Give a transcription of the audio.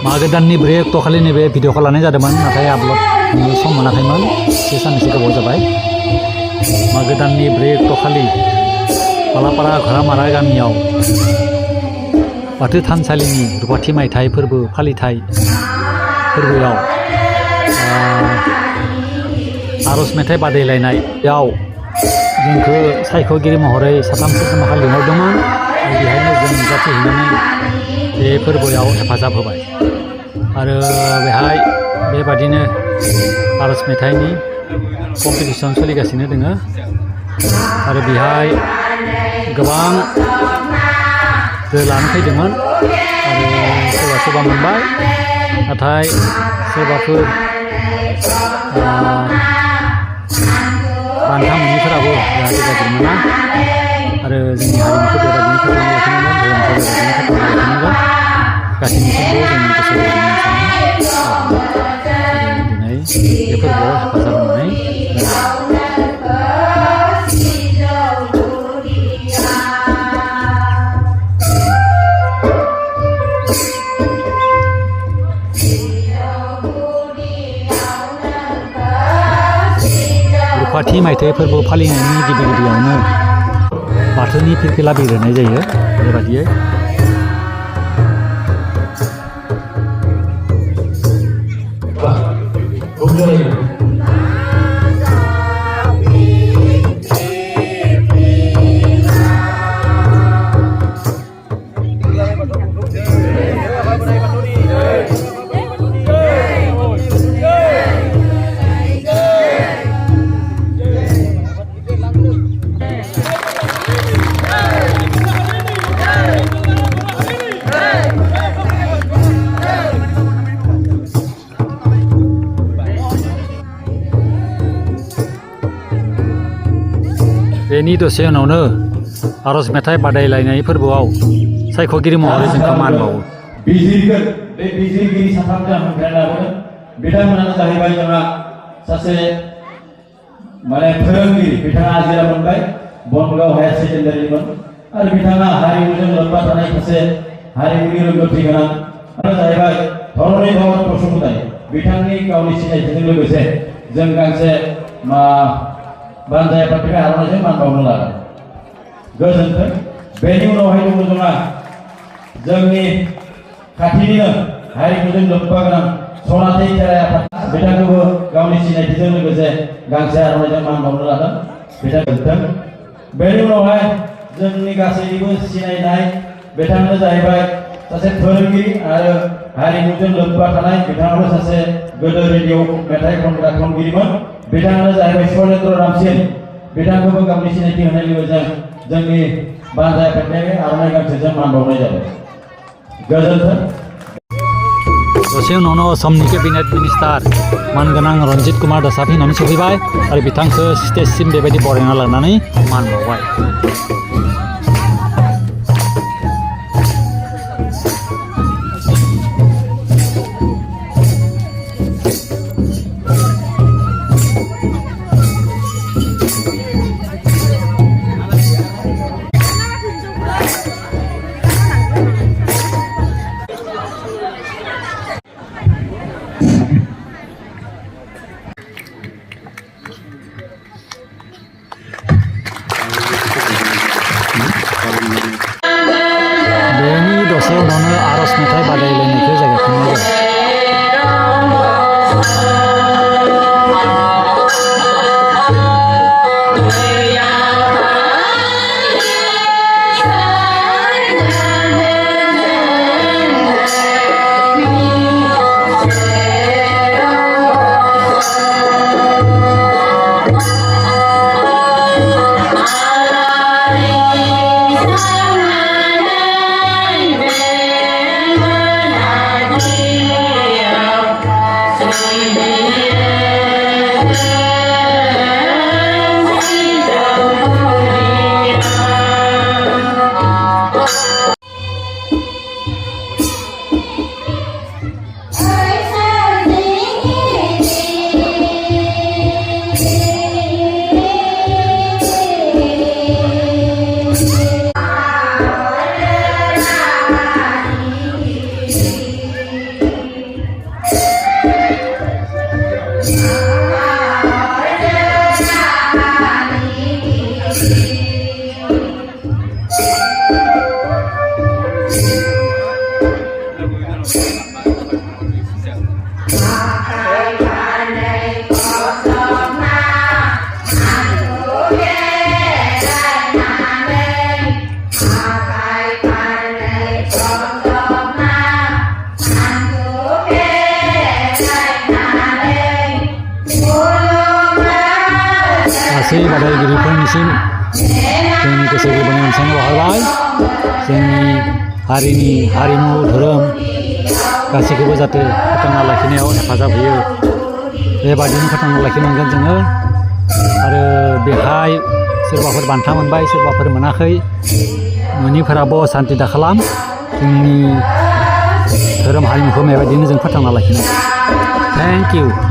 मागो दाननि 4 अक्ट'खालि नैबे भिडिअखौ लानाय जादोंमोन नाथाय आपल'ड सम मोनाखैमोन एसे साननैसो गोबाव जाबाय मागो दाननि 4 अक्ट'खालि बालापारा घरामारा गामियाव बाथौ थानसालिनि रुपाथि मायथाइ फोरबो फालिथाय फोरबोआव आर'ज मेथाइ बादायलायनायाव जोंखौ सायख'गिरि महरै साथामसो समाखौ लिंहरदोंमोन आरो बेहायनो जों नुजाथिहैनानै बे फोरबोआव हेफाजाब होबाय आरो बेहाय बेबादिनो आर'ज मेथाइनि कम्पिटिसन सोलिगासिनो दङ आरो बेहाय गोबां लानो फैदोंमोन आरो सोरबा मोनबाय नाथाय सोरबाफोर बान्था मोनैफोराबो जाहाथे गाज्रि मोना आरो जोंनि हारिमुखौ बेबायदिनो फोथांना लाखिनांगोन धोरोमखौ बेबायदिनो फोथांना लाखिनांगोन गासैनिसिमबो जोंनि गोसो गोरबोनि साननाय दिनै बे फोरबोआव हेफाजाब होनानै रुपाथि मायथाइ फोरबो फालिनायनि गिबियावनो बाथौनि फिरफिला बिरहोनाय जायो बेबादियै बेनि दसे उनावनो आर'ज मेथाइ बादायलायनाय फोरबोआव सायख'गिरि महरै जोंखौ मान बावो बिजिरगोन बे बिजिरगिरि साथामजों हांख्रायना लाबोदों बिथांमोनानो जाहैबाय जोंहा सासे फोरोंगिरि बिथाङा आजिरा मोनबाय बनगाव हायार सेकेन्डारिमोन आरो बिथाङा हारिमुजों लोब्बा थानाय सासे हारिमुनि रोंगौथि गोनां आरो जाहैबाय धरणी भवन बसुमतारी बिथांनि गावनि सिनायथिजों लोगोसे जों गांसे बानजाय फाथिखाय आर'नाइजों मान बावनो लादों गोजोन्थों बेनि उनावहाय दङ जोंहा जोंनि खाथिनिनो हारिमुजों लोब्बा गोनां सनाथि खेराइ आफाद बिथांखौबो गावनि सिनायथिजों लोगोसे गांसे आर'नाइजों मान बावनो लादों बिथां गोजोन्थों बेनि उनावहाय जोंनि गासैनिबो सिनायनाय बिथाङानो जाहैबाय सासे फोरोंगिरि आरो हारिमुजों लोब्बा थानाय बिथाङाबो सासे गोदो रेडिअ मेथाइ खनग्रा खनगिरिमोन बिथाङानो जाहैबाय शैलेन्द्र रामसिन बिथांखौबो गावनि सिनायथि होनाय लोगोजों जोंनि बानजाय फाथिखाय आर'नाइ गांसेजों मान बावनाय जाबाय गोजोन्थों दसे उनावनो असमनि केबिनेट मिनिस्टार मानगोनां रन्जित कुमार दासा फैनानै सफैबाय आरो बिथांखौ स्टेजसिम बेबायदि बरायना लानानै मान बावबाय बेनि दसे उनावनो आर'ज मेथाइ बादायलायनायखौ जागायफिननाय जाबाय गासै बादायगिरिफोरनिसिम जोंनि गोसो गोरबोनि अनसायनाय बावहरबाय जोंनि हारिनि हारिमु धोरोम गासैखौबो जाहाथे फोथांना लाखिनायाव हेफाजाब होयो बेबादिनो फोथांना लाखिनांगोन जोङो आरो बेहाय सोरबाफोर बान्था मोनबाय सोरबाफोर मोनाखै मोनिफोराबो सान्ति दा खालाम जोंनि धोरोम हारिमुखौ बेबायदिनो जों फोथांना लाखिनांगोन थेंक इउ